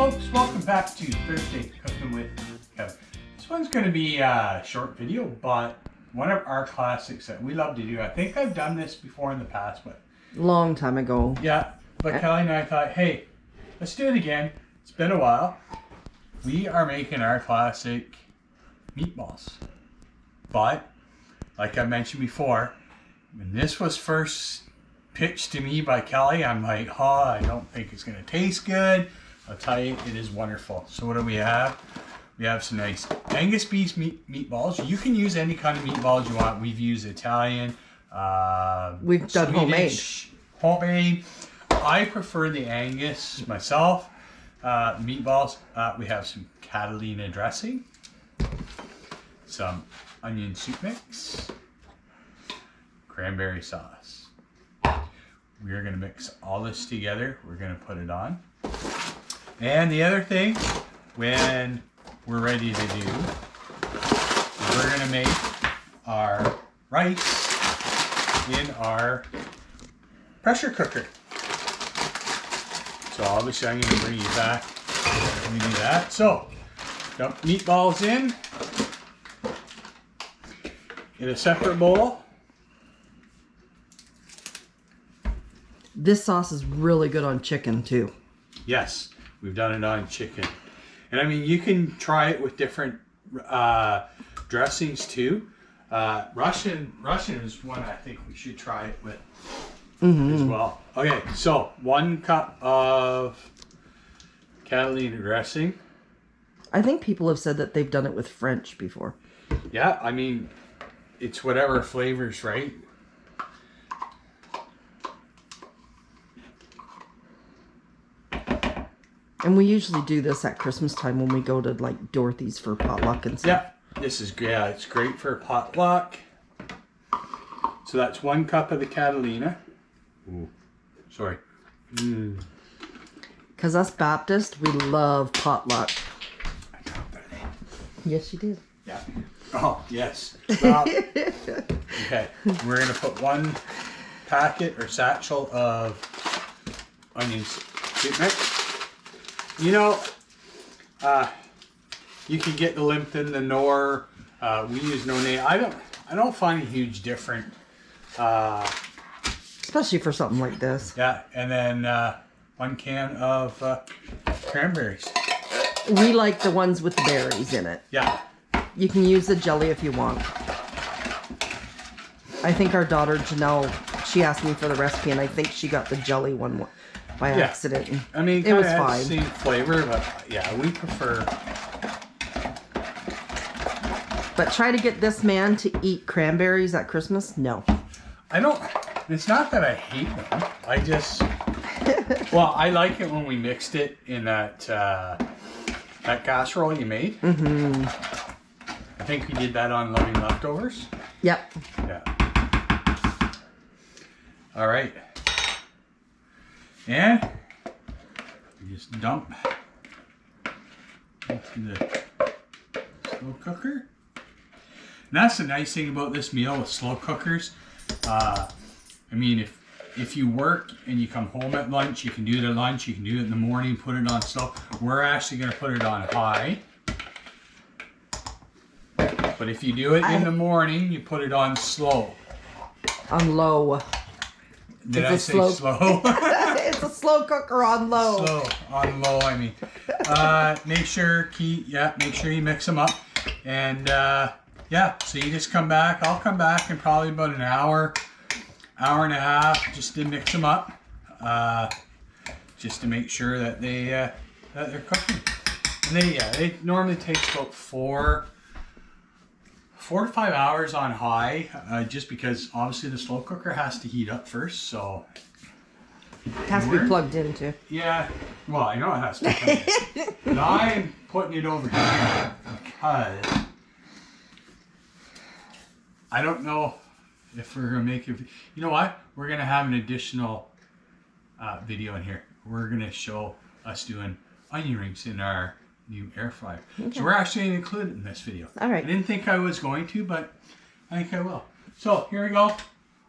folks, welcome back to Thursday Cooking with Kevin. This one's going to be a short video, but one of our classics that we love to do. I think I've done this before in the past, but long time ago. Yeah, but Kelly and I thought, hey, let's do it again. It's been a while. We are making our classic meatballs. But, like I mentioned before, when this was first pitched to me by Kelly, I'm like, oh, I don't think it's going to taste good. I'll tell you, it is wonderful. So what do we have? We have some nice Angus beef meatballs. You can use any kind of meatballs you want. We've used Italian. We've done Swedish, homemade. I prefer the Angus myself. Meatballs. We have some Catalina dressing. Some onion soup mix. Cranberry sauce. We are going to mix all this together. We're going to put it on. And the other thing, when we're ready to do, we're going to make our rice in our pressure cooker. So obviously I'm going to bring you back when we do that. So, dump meatballs in a separate bowl. This sauce is really good on chicken too. Yes, we've done it on chicken. And I mean, you can try it with different dressings too. Russian is one I think we should try it with as well. Okay, so 1 cup of Catalina dressing. I think people have said that they've done it with French before. Yeah, I mean, it's whatever flavors, right? And we usually do this at Christmas time when we go to like Dorothy's for potluck and stuff. Yeah, this is it's great for potluck. So that's 1 cup of the Catalina. Ooh, sorry. Because us Baptists, we love potluck. I dropped that name. Yes, you did. Yeah. Oh, yes. Okay, we're going to put 1 packet or satchel of onion soup mix. You know, you can get the Limpton, the Knorr. We use no name. I don't find a huge difference. Especially for something like this. Yeah, and then 1 can of cranberries. We like the ones with the berries in it. Yeah. You can use the jelly if you want. I think our daughter Janelle, she asked me for the recipe, and I think she got the jelly one by accident. I mean, it was has fine. The same flavor, but yeah, we prefer. But try to get this man to eat cranberries at Christmas? No. I don't. It's not that I hate them. I just. Well, I like it when we mixed it in that casserole you made. Mm-hmm. I think we did that on Loving Leftovers. Yep. Yeah. All right. And we just dump into the slow cooker. And that's the nice thing about this meal with slow cookers. I mean, if you work and you come home at lunch, you can do it at lunch, you can do it in the morning, put it on slow. We're actually going to put it on high. But if you do it in the morning, you put it on slow. On low. Did I say slow? It's a slow cooker on low. Slow on low. I mean, make sure you mix them up, and yeah. So you just come back. I'll come back in probably about an hour and a half, just to mix them up, just to make sure that that they're cooking. And they normally takes about 4 to 5 hours on high, just because obviously the slow cooker has to heat up first, so it has to be plugged into. Yeah, well, I know it has to be plugged in. But I'm putting it over here because I don't know if we're gonna make it. You know what? We're gonna have an additional video in here. We're gonna show us doing onion rings in our new air fryer. Okay. So we're actually going to include it in this video. All right. I didn't think I was going to, but I think I will. So here we go,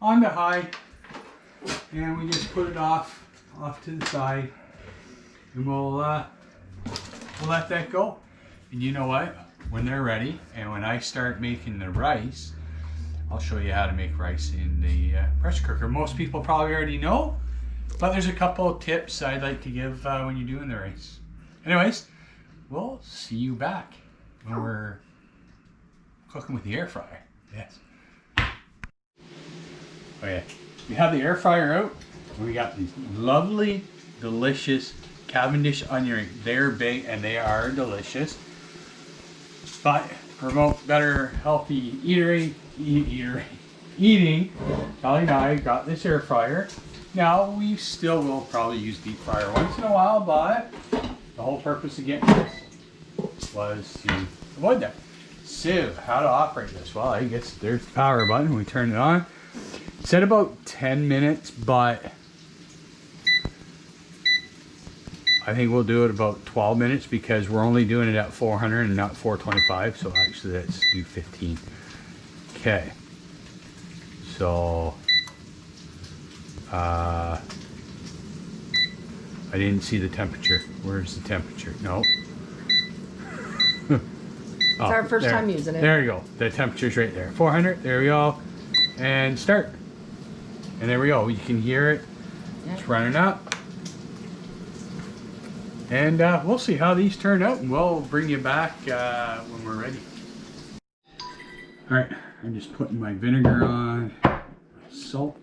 on to high, and we just put it off to the side, and we'll we'll let that go. And you know what? When they're ready, and when I start making the rice, I'll show you how to make rice in the pressure cooker. Most people probably already know, but there's a couple of tips I'd like to give when you're doing the rice. Anyways, we'll see you back when we're cooking with the air fryer. Yes. Okay, we have the air fryer out. We got these lovely, delicious Cavendish onion rings. They're big and they are delicious. But promote better, healthy eating, Kelly and I got this air fryer. Now we still will probably use deep fryer once in a while, but the whole purpose of getting this was to avoid that. So, how to operate this? Well, I guess there's the power button. We turn it on. It said about 10 minutes, but I think we'll do it about 12 minutes because we're only doing it at 400 and not 425. So actually let's do 15. Okay. So, I didn't see the temperature. Where's the temperature? No. It's our first time using it. There you go. The temperature's right there. 400. There we go. And start. And there we go. You can hear it. Yeah. It's running up. And we'll see how these turn out. And we'll bring you back when we're ready. All right. I'm just putting my vinegar on. Salt.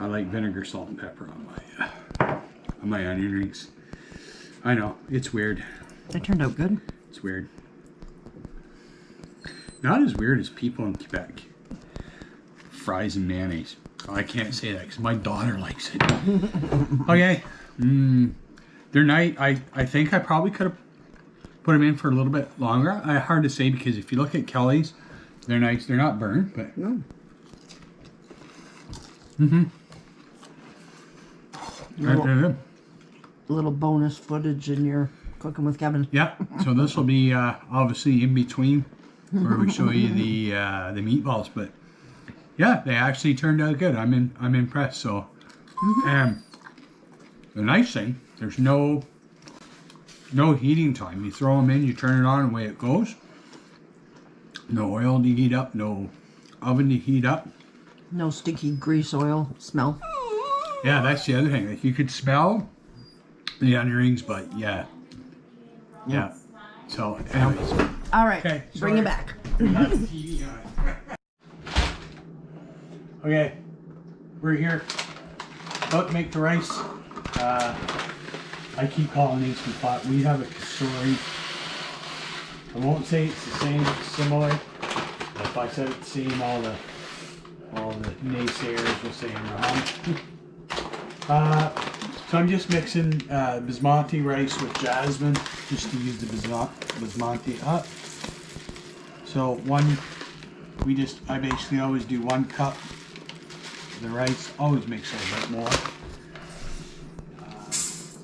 I like vinegar, salt, and pepper on my onion rings. I know. It's weird. They turned out good. It's weird. Not as weird as people in Quebec. Fries and mayonnaise. Oh, I can't say that because my daughter likes it. Okay. They're nice. I think I probably could have put them in for a little bit longer. Hard to say because if you look at Kelly's, they're nice. They're not burned, but. No. Little bonus footage in your cooking with Kevin. Yeah, so this will be obviously in between where we show you the meatballs, but yeah, they actually turned out good. I'm impressed. So, and the nice thing, there's no heating time. You throw them in, you turn it on, and away it goes. No oil to heat up, no oven to heat up. No sticky grease oil smell. Yeah, that's the other thing. Like you could smell the onion rings, but yeah. So, anyways. All right, okay, bring it back. Okay, we're here. About to make the rice. I keep calling instant pot. We have a kasuri. I won't say it's the same, it's similar. If I said it's the same, all the naysayers will say I'm wrong. So I'm just mixing basmati rice with jasmine, just to use the basmati up. So I basically always do 1 cup. The rice always makes a little bit more.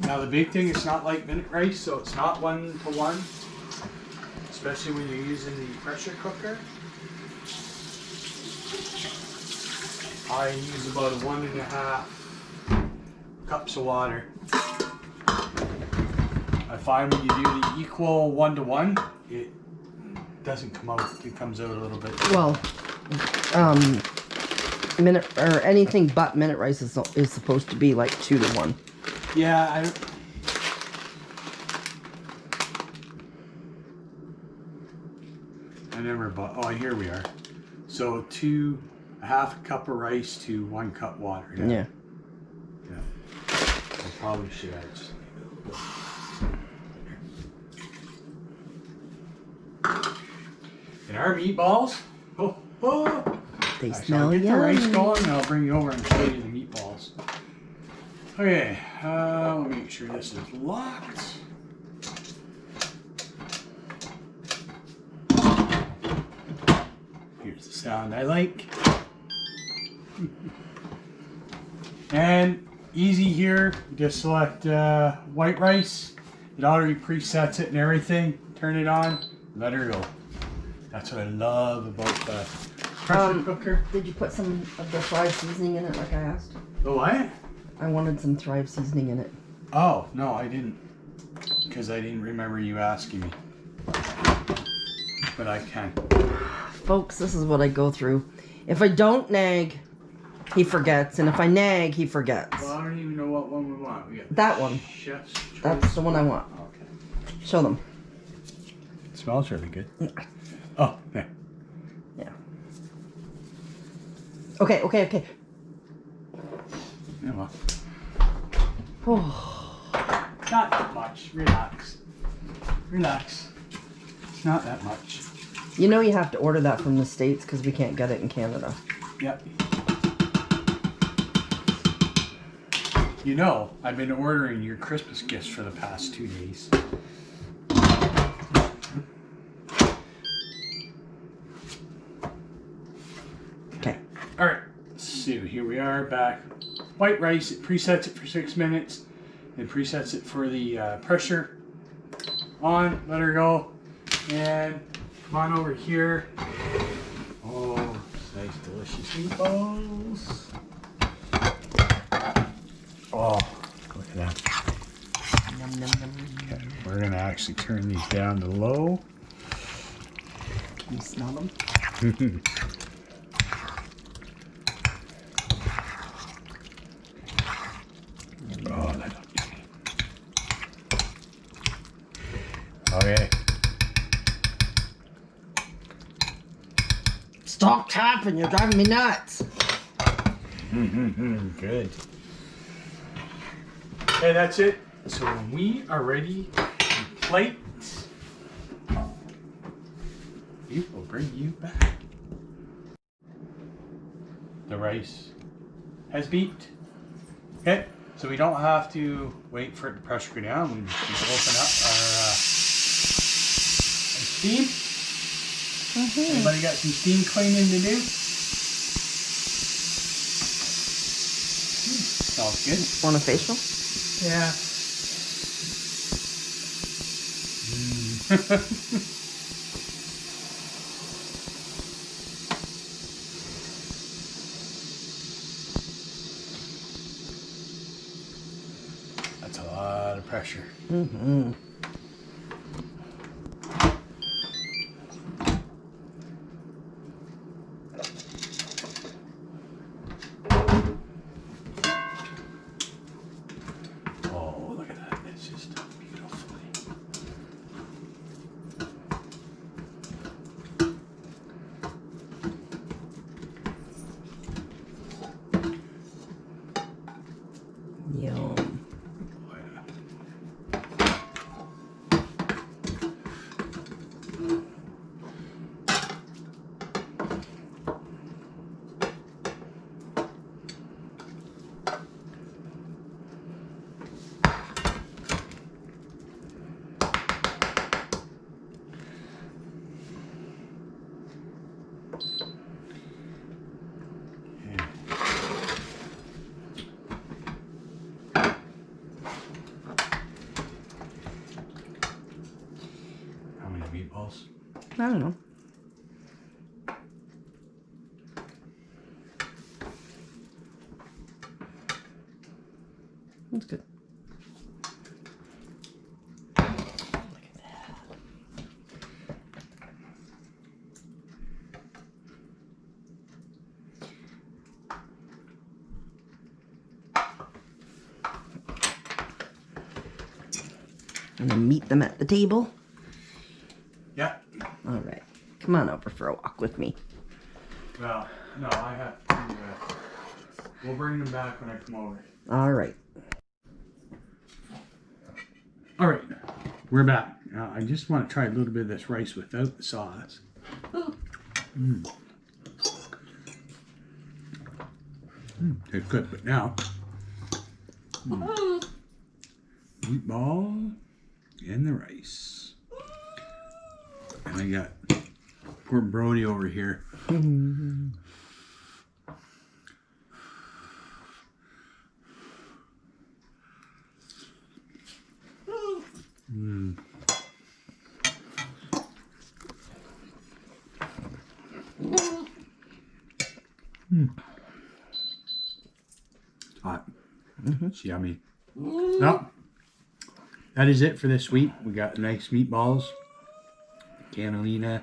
Now the big thing, it's not like minute rice, so it's not 1-to-1, especially when you're using the pressure cooker. I use about 1.5 cups of water. I find when you do the equal 1-to-1, it doesn't come out. It comes out a little bit. Well, minute or anything but minute rice is supposed to be like 2-to-1. Yeah, I never bought. Oh, here we are. So 1/2 cup of rice to 1 cup water. Yeah. I probably should add just and our meatballs. They I'll smell get the yummy. rice going and I'll bring you over and show you the meatballs. Okay, let me make sure this is locked. Here's the sound I like. And easy here, just select white rice. It already presets it and everything. Turn it on, let her go. That's what I love about the pressure cooker. Did you put some of the Thrive seasoning in it like I asked? The what? I wanted some Thrive seasoning in it. Oh, no, I didn't. because I didn't remember you asking me. But I can. Folks, this is what I go through. If I don't nag, he forgets. And if I nag, he forgets. Well, I don't even know what one we want. We got that one. Chef's choice. That's the one I want. Okay. Show them. It smells really good. Oh, yeah. Yeah. Okay, okay, okay. Yeah, well. Oh. Not that much. Relax. Relax. It's not that much. You know you have to order that from the States because we can't get it in Canada. Yep. You know, I've been ordering your Christmas gifts for the past 2 days. Okay. Alright, so here we are back. White rice, it presets it for 6 minutes. It presets it for the pressure on. Let her go. And come on over here. Oh, nice, delicious meatballs. Oh, look at that. Yum, yum, yum. Okay, we're going to actually turn these down to low. Can you smell them? Oh, that's yummy. Okay. Stop tapping, you're driving me nuts. Good. Okay, that's it. So when we are ready to plate, we will bring you back. The rice has beeped. Okay, so we don't have to wait for it to pressure go down. We just need to open up our steam. Anybody got some steam cleaning to do? Smells good. Want a facial? Yeah. That's a lot of pressure. Mm-hmm. Oh, look at that. It's just beautiful. Yum. Oh, yeah. How many meatballs? I don't know. That's good. Look at that. And then meet them at the table. Yeah. All right. Come on over for a walk with me. Well, no, I have to. We'll bring them back when I come over. All right. All right, we're back. Now, I just want to try a little bit of this rice without the sauce. It's good, but now meatball and the rice, and I got poor Brody over here. Hot. It's yummy. No, that is it for this week. We got nice meatballs, Catalina,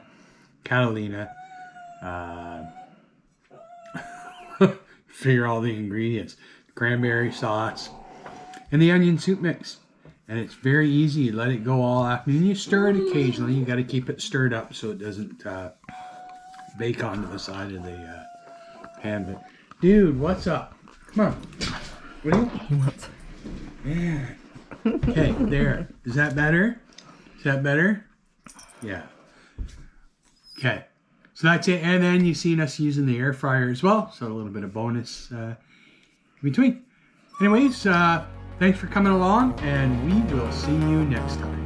figure all the ingredients, cranberry sauce, and the onion soup mix. And it's very easy. You let it go all afternoon. You stir it occasionally. You got to keep it stirred up so it doesn't bake onto the side of the pan. But dude, what's up? Come on. What do you want? Yeah. Okay, there. Is that better? Is that better? Yeah. Okay. So that's it. And then you've seen us using the air fryer as well. So a little bit of bonus in between. Anyways, thanks for coming along, and we will see you next time.